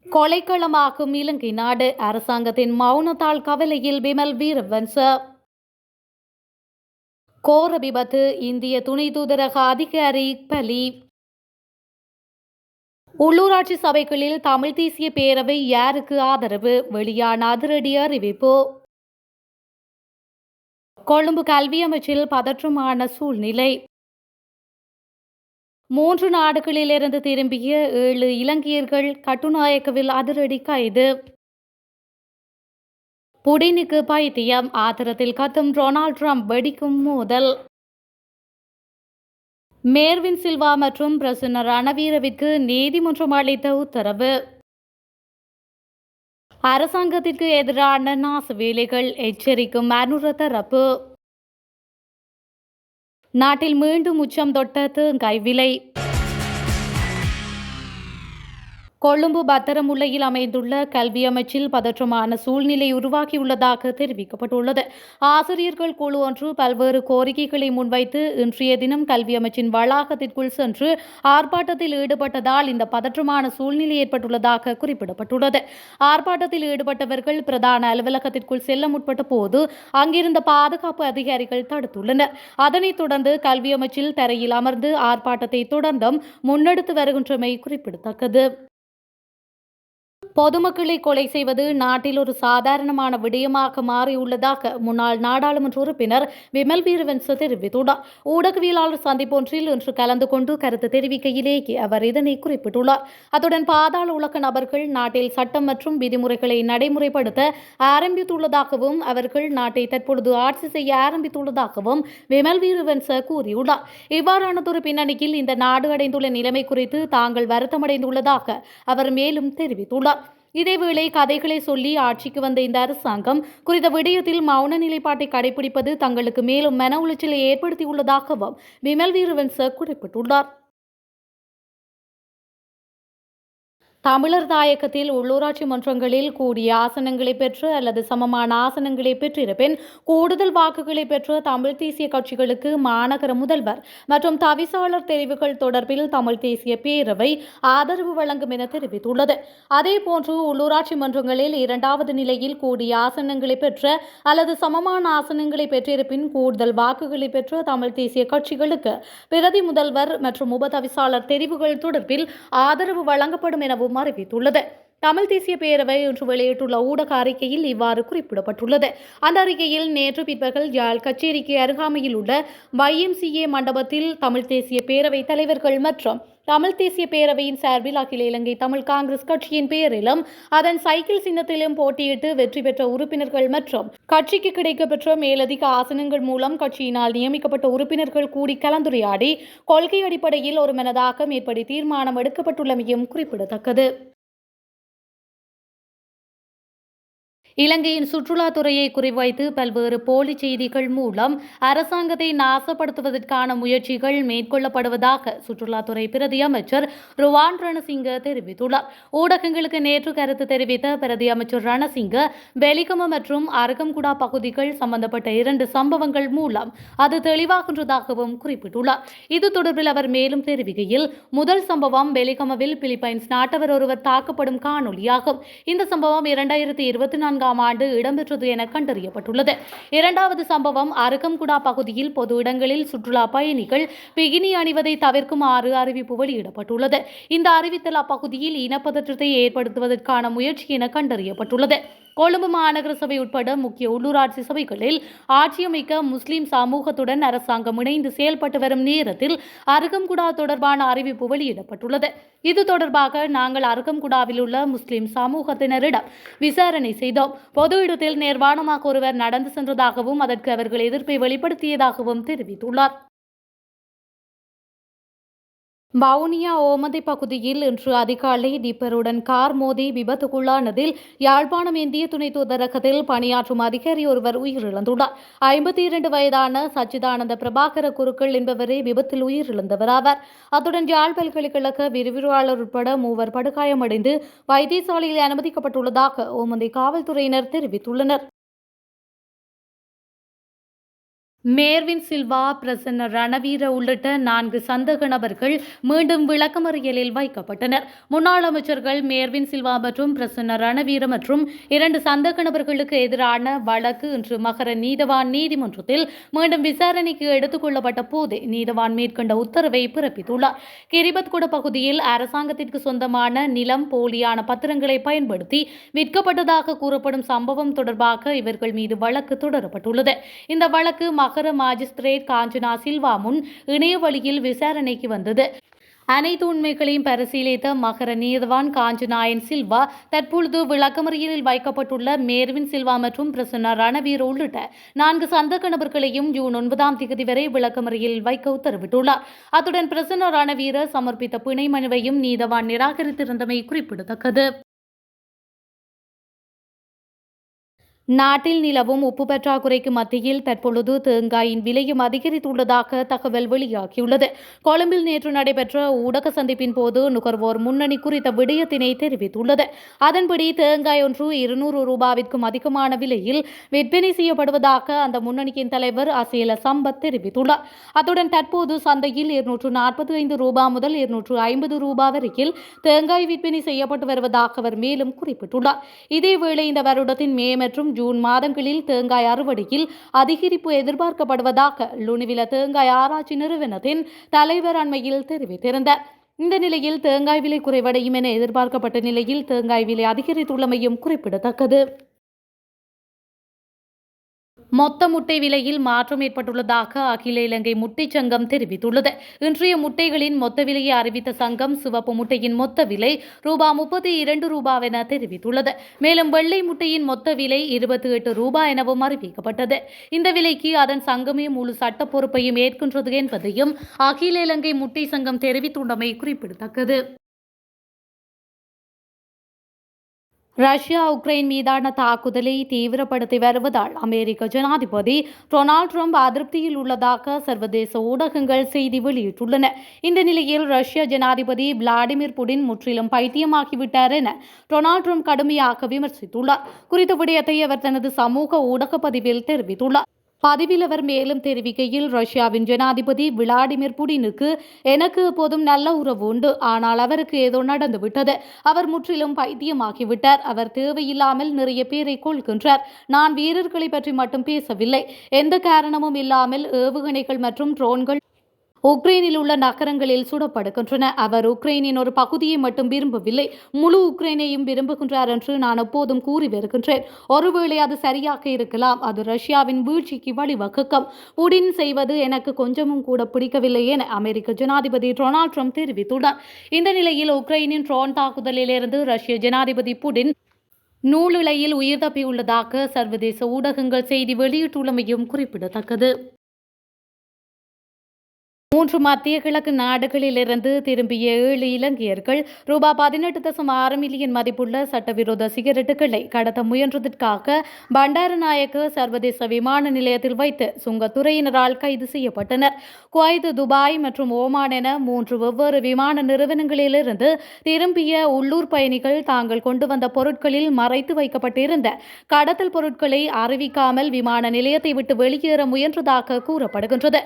கொலைக்களமாகும் இலங்கை நாடு அரசாங்கத்தின் மௌனத்தால் கவலையில் விமல் வீரவன்ச. கோர விபத்து இந்திய துணை தூதரக அதிகாரி பலி. உள்ளூராட்சி சபைகளில் தமிழ் தேசிய பேரவை யாருக்கு ஆதரவு? வெளியான அதிரடி அறிவிப்பு. கொழும்பு கல்வி அமைச்சில் பதற்றமான சூழ்நிலை. 3 நாடுகளிலிருந்து திரும்பிய 7 இலங்கையர்கள் கட்டுநாயக்கவில் அதிரடி கைது. புடினுக்கு பைத்தியம், ஆத்திரத்தில் கத்தும் டொனால்ட் ட்ரம்ப், வெடிக்கும் மோதல். மேர்வின் சில்வா மற்றும் பிரசன்ன ரணவீரவிற்கு நீதிமன்றம் அளித்த உத்தரவு. அரசாங்கத்திற்கு எதிரான நாச வேலைகள் எச்சரிக்கும் அனுர தரப்பு. நாட்டில் மீண்டும் உச்சம் தொட்ட தேங்காய் விலை. கொழும்பு பத்தரமுல்லையில் அமைந்துள்ள கல்வி அமைச்சில் பதற்றமான சூழ்நிலை உருவாகியுள்ளதாக தெரிவிக்கப்பட்டுள்ளது. ஆசிரியர்கள் குழு ஒன்று பல்வேறு கோரிக்கைகளை முன்வைத்து இன்றைய தினம் கல்வி அமைச்சின் வளாகத்திற்குள் சென்று ஆர்ப்பாட்டத்தில் ஈடுபட்டதால் இந்த பதற்றமான சூழ்நிலை ஏற்பட்டுள்ளதாக குறிப்பிடப்பட்டுள்ளது. ஆர்ப்பாட்டத்தில் ஈடுபட்டவர்கள் பிரதான அலுவலகத்திற்குள் செல்ல முற்பட்ட போது அங்கிருந்த பாதுகாப்பு அதிகாரிகள் தடுத்துள்ளனர். அதனைத் தொடர்ந்து கல்வி அமைச்சில் தரையில் அமர்ந்து ஆர்ப்பாட்டத்தை தொடர்ந்தும் முன்னெடுத்து வருகின்றமை குறிப்பிடத்தக்கது. பொதுமக்களை கொலை செய்வது நாட்டில் ஒரு சாதாரணமான விடயமாக மாறியுள்ளதாக முன்னாள் நாடாளுமன்ற உறுப்பினர் விமல் வீரவன்ச தெரிவித்துள்ளார். ஊடகவியலாளர் சந்திப்பொன்றில் இன்று கலந்து கொண்டு கருத்து தெரிவிக்கையிலேயே அவர் இதனை குறிப்பிட்டுள்ளார். அத்துடன் பாதாள உலக நபர்கள் நாட்டில் சட்டம் மற்றும் விதிமுறைகளை நடைமுறைப்படுத்த ஆரம்பித்துள்ளதாகவும் அவர்கள் நாட்டை தற்பொழுது ஆட்சி செய்ய ஆரம்பித்துள்ளதாகவும் விமல் வீரவன்ச கூறியுள்ளார். இவ்வாறானதொரு பின்னணியில் இந்த நாடு அடைந்துள்ள நிலைமை குறித்து தாங்கள் வருத்தமடைந்துள்ளதாக அவர் மேலும் தெரிவித்துள்ளார். இதேவேளை கதைகளை சொல்லி ஆட்சிக்கு வந்த இந்த அரசாங்கம் குறித்த விடயத்தில் மௌன நிலைப்பாட்டை கடைபிடிப்பது தங்களுக்கு மேலும் மன உளைச்சலை ஏற்படுத்தியுள்ளதாகவும் விமல் வீரவன்ச குறிப்பிட்டுள்ளார். தமிழர் தாயகத்தில் உள்ளூராட்சி மன்றங்களில் கூடிய ஆசனங்களை பெற்று அல்லது சமமான ஆசனங்களை பெற்றிருப்பின் கூடுதல் வாக்குகளை பெற்ற தமிழ் தேசிய கட்சிகளுக்கு மாநகர முதல்வர் மற்றும் தவிசாளர் தெரிவுகள் தொடர்பில் தமிழ் தேசிய பேரவை ஆதரவு வழங்கும் என தெரிவித்துள்ளது. அதேபோன்று உள்ளூராட்சி மன்றங்களில் 2வது நிலையில் கூடிய ஆசனங்களை பெற்ற அல்லது சமமான ஆசனங்களை பெற்றிருப்பின் கூடுதல் வாக்குகளை பெற்ற தமிழ் தேசிய கட்சிகளுக்கு பிரதி முதல்வர் மற்றும் உப தவிசாளர் தெரிவுகள் தொடர்பில் ஆதரவு வழங்கப்படும் எனவும் அறிவித்துள்ளது. தமிழ் தேசிய பேரவை இன்று வெளியிட்டுள்ள ஊடக அறிக்கையில் இவ்வாறு குறிப்பிடப்பட்டுள்ளது. அந்த அறிக்கையில் நேற்று பிற்பகல் யாழ் கச்சேரிக்கு அருகாமையில் உள்ள YMCA மண்டபத்தில் தமிழ் தேசிய பேரவை தலைவர்கள் மற்றும் தமிழ் தேசிய பேரவையின் சார்பில் அகில இலங்கை தமிழ் காங்கிரஸ் கட்சியின் பெயரிலும் அதன் சைக்கிள் சின்னத்திலும் போட்டியிட்டு வெற்றி பெற்ற உறுப்பினர்கள் மற்றும் கட்சிக்கு கிடைக்கப்பெற்ற மேலதிக ஆசனங்கள் மூலம் கட்சியினால் நியமிக்கப்பட்ட உறுப்பினர்கள் கூடி கலந்துரையாடி கொள்கை அடிப்படையில் ஒருமனதாக மேற்படி தீர்மானம் எடுக்கப்பட்டுள்ளமையும் குறிப்பிடத்தக்கது. இலங்கையின் சுற்றுலாத்துறையை குறிவைத்து பல்வேறு போலி செய்திகள் மூலம் அரசாங்கத்தை நாசப்படுத்துவதற்கான முயற்சிகள் மேற்கொள்ளப்படுவதாக சுற்றுலாத்துறை பிரதி அமைச்சர் ருவான் ரணசிங்க தெரிவித்துள்ளார். ஊடகங்களுக்கு நேற்று கருத்து தெரிவித்த பிரதி அமைச்சர் ரணசிங்க, வெலிகம மற்றும் அருகம்குடா பகுதிகள் சம்பந்தப்பட்ட 2 சம்பவங்கள் மூலம் அது தெளிவாகின்றதாகவும் குறிப்பிட்டுள்ளார். இது தொடர்பில் அவர் மேலும் தெரிவிக்கையில், முதல் சம்பவம் வெலிகமவில் பிலிப்பைன்ஸ் நாட்டவர் ஒருவர் தாக்கப்படும் காணொலியாகும். இந்த சம்பவம் 2024 ஆண்டு இடம்பெற்றது என கண்டறியப்பட்டுள்ளது. 2வது சம்பவம் அருகம்குடா பகுதியில் பொது இடங்களில் சுற்றுலா பயணிகள் பிகினி அணிவதை தவிர்க்குமாறு அறிவிப்பு வெளியிடப்பட்டுள்ளது. இந்த அறிவித்தல் அப்பகுதியில் இனப்பதற்றத்தை ஏற்படுத்துவதற்கான முயற்சி என கண்டறியப்பட்டுள்ளது. கொழும்பு மாநகர சபை உட்பட முக்கிய உள்ளூராட்சி சபைகளில் ஆட்சியமைக்க முஸ்லிம் சமூகத்துடன் அரசாங்கம் இணைந்து செயல்பட்டு வரும் நேரத்தில் அருகம்குடா தொடர்பான அறிவிப்பு வெளியிடப்பட்டுள்ளது. இது தொடர்பாக நாங்கள் அருகம்குடாவில் உள்ள முஸ்லிம் சமூகத்தினரிடம் விசாரணை செய்தோம். பொது இடத்தில் நிர்வாணமாக ஒருவர் நடந்து சென்றதாகவும் அதற்கு அவர்கள் எதிர்ப்பை வெளிப்படுத்தியதாகவும் தெரிவித்துள்ளார். வவுனியா ஓமந்தை பகுதியில் இன்று அதிகாலை டிப்பருடன் கார் மோதி விபத்துக்குள்ளானதில் யாழ்ப்பாணம் இந்திய துணை தூதரகத்தில் பணியாற்றும் அதிகாரி ஒருவர் உயிரிழந்துள்ளார். 52 வயதான சச்சிதானந்த பிரபாகர குருக்கள் என்பவரே விபத்தில் உயிரிழந்தவராவார். அத்துடன் யாழ் பல்கலைக்கழக விரிவுரையாளர் உட்பட 3 படுகாயமடைந்து வைத்தியசாலையில் அனுமதிக்கப்பட்டுள்ளதாக ஓமந்தை காவல்துறையினர் தெரிவித்துள்ளனர். மேர்வின் சில்வா, பிரசன்ன ரணவீர உள்ளிட்ட 4 சந்தேக நபர்கள் மீண்டும் விளக்கமறியலில் வைக்கப்பட்டனர். முன்னாள் அமைச்சர்கள் மேர்வின் சில்வா மற்றும் பிரசன்ன ரணவீர மற்றும் 2 சந்தேக நபர்களுக்கு எதிரான வழக்கு இன்று மகர நீதவான் நீதிமன்றத்தில் மீண்டும் விசாரணைக்கு எடுத்துக் கொள்ளப்பட்ட போது நீதவான் மேற்கண்ட உத்தரவை பிறப்பித்துள்ளார். கிரிபத்குட பகுதியில் அரசாங்கத்திற்கு சொந்தமான நிலம் போலியான பத்திரங்களை பயன்படுத்தி விற்கப்பட்டதாக கூறப்படும் சம்பவம் தொடர்பாக இவர்கள் மீது வழக்கு தொடரப்பட்டுள்ளது. இந்த வழக்கு மகர மாஜிஸ்திரேட் காஞ்சனா சில்வா முன் இணைய வழியில் விசாரணைக்கு வந்தது. அனைத்து உண்மைகளையும் பரிசீலித்த மகர நீதவான் காஞ்சனாயன் சில்வா தற்பொழுது விளக்கமறியலில் வைக்கப்பட்டுள்ள மேர்வின் சில்வா மற்றும் பிரசன்னா ரணவீர் உள்ளிட்ட 4 சந்தேக நபர்களையும் ஜூன் 9ஆம் தேதி வரை விளக்கமறியலில் வைக்க உத்தரவிட்டுள்ளார். அத்துடன் பிரசன்னா ரணவீர சமர்ப்பித்த பிணை மனுவையும் நீதவான் நிராகரித்திருந்தமை குறிப்பிடத்தக்கது. நாட்டில் நிலவும் உப்பு பற்றாக்குறைக்கு மத்தியில் தற்பொழுது தேங்காயின் விலையும் அதிகரித்துள்ளதாக தகவல் வெளியாகியுள்ளது. கொழும்பில் நேற்று நடைபெற்ற ஊடக சந்திப்பின் போது நுகர்வோர் முன்னணி குறித்த விடயத்தினை தெரிவித்துள்ளது. அதன்படி தேங்காய் ஒன்று 200 ரூபாவிற்கும் அதிகமான விலையில் விற்பனை செய்யப்படுவதாக அந்த முன்னணியின் தலைவர் அசேல சம்பத் தெரிவித்துள்ளார். அத்துடன் தற்போது சந்தையில் 245 ரூபாய் முதல் 250 ரூபாய் வரையில் தேங்காய் விற்பனை செய்யப்பட்டு வருவதாக அவர் மேலும் குறிப்பிட்டுள்ளார். இதேவேளை இந்த வருடத்தின் மே மற்றும் ஜூன் மாதங்களில் தேங்காய் அறுவடையில் அதிகரிப்பு எதிர்பார்க்கப்படுவதாக லுணுவில தேங்காய் ஆராய்ச்சி நிறுவனத்தின் தலைவர் அண்மையில் தெரிவித்திருந்தார். இந்த நிலையில் தேங்காய் விலை குறைவடையும் என எதிர்பார்க்கப்பட்ட நிலையில் தேங்காய் விலை அதிகரித்துள்ளமையும் குறிப்பிடத்தக்கது. மொத்த முட்டை விலையில் மாற்றம் ஏற்பட்டுள்ளதாக அகில இலங்கை முட்டை சங்கம் தெரிவித்துள்ளது. இன்றைய முட்டைகளின் மொத்த விலையை அறிவித்த சங்கம் சிவப்பு முட்டையின் மொத்த விலை ரூபாய் 32 என தெரிவித்துள்ளது. மேலும் வெள்ளை முட்டையின் மொத்த விலை 28 ரூபாய் எனவும் அறிவிக்கப்பட்டது. இந்த விலைக்கு அதன் சங்கமே முழு சட்ட பொறுப்பையும் ஏற்கின்றது என்பதையும் அகில இலங்கை முட்டை சங்கம் தெரிவித்துள்ளமை குறிப்பிடத்தக்கது. ரஷ்யா உக்ரைன் மீதான தாக்குதலை தீவிரப்படுத்தி வருவதால் அமெரிக்க ஜனாதிபதி டொனால்ட் ட்ரம்ப் அதிருப்தியில் உள்ளதாக சர்வதேச ஊடகங்கள் செய்தி வெளியிட்டுள்ளன. இந்த நிலையில் ரஷ்ய ஜனாதிபதி விளாடிமிர் புடின் முற்றிலும் பைத்தியமாகிவிட்டார் என டொனால்ட் ட்ரம்ப் கடுமையாக விமர்சித்துள்ளார். குறித்த விடயத்தை அவர் தனது சமூக ஊடக பதிவில் தெரிவித்துள்ளார். பதிவில் அவர் மேலும் தெரிவிக்கையில், ரஷ்யாவின் ஜனாதிபதி விளாடிமிர் புடினுக்கு எனக்கு எப்போதும் நல்ல உறவு உண்டு. ஆனால் அவருக்கு ஏதோ நடந்துவிட்டது. அவர் முற்றிலும் பைத்தியமாகிவிட்டார். அவர் தேவையில்லாமல் நிறைய பேரை கொள்கின்றார். நான் வீரர்களை பற்றி மட்டும் பேசவில்லை. எந்த காரணமும் இல்லாமல் ஏவுகணைகள் மற்றும் ட்ரோன்கள் உக்ரைனில் உள்ள நகரங்களில் சுடப்படுகின்றன. அவர் உக்ரைனின் ஒரு பகுதியை மட்டும் விரும்பவில்லை, முழு உக்ரைனையும் விரும்புகின்றார் என்று நான் எப்போதும் கூறி வருகின்றேன். ஒருவேளை அது சரியாக இருக்கலாம். அது ரஷ்யாவின் வீழ்ச்சிக்கு வழிவகுக்கும். புடின் செய்வது எனக்கு கொஞ்சமும் கூட பிடிக்கவில்லை என அமெரிக்க ஜனாதிபதி டொனால்ட் ட்ரம்ப் தெரிவித்துள்ளார். இந்த நிலையில் உக்ரைனின் ட்ரோன் தாக்குதலிலிருந்து ரஷ்ய ஜனாதிபதி புடின் நூலிழையில் உயிர் தப்பியுள்ளதாக சர்வதேச ஊடகங்கள் செய்தி வெளியிட்டுள்ளமையும் குறிப்பிடத்தக்கது. 3 மத்திய கிழக்கு நாடுகளிலிருந்து திரும்பிய 7 இலங்கையர்கள் ரூபாய் 18.6 மில்லியன் மதிப்புள்ள சட்டவிரோத சிகரெட்டுகளை கடத்த முயன்றதற்காக பண்டாரநாயக்க சர்வதேச விமான நிலையத்தில் வைத்து சுங்கத்துறையினரால் கைது செய்யப்பட்டனர். குவைத், துபாய் மற்றும் ஓமான் என 3 வெவ்வேறு விமான நிறுவனங்களிலிருந்து திரும்பிய உள்ளூர் பயணிகள் தாங்கள் கொண்டு வந்த பொருட்களில் மறைத்து வைக்கப்பட்டிருந்த கடத்தல் பொருட்களை அறிவிக்காமல் விமான நிலையத்தை விட்டு வெளியேற முயன்றதாக கூறப்படுகின்றது.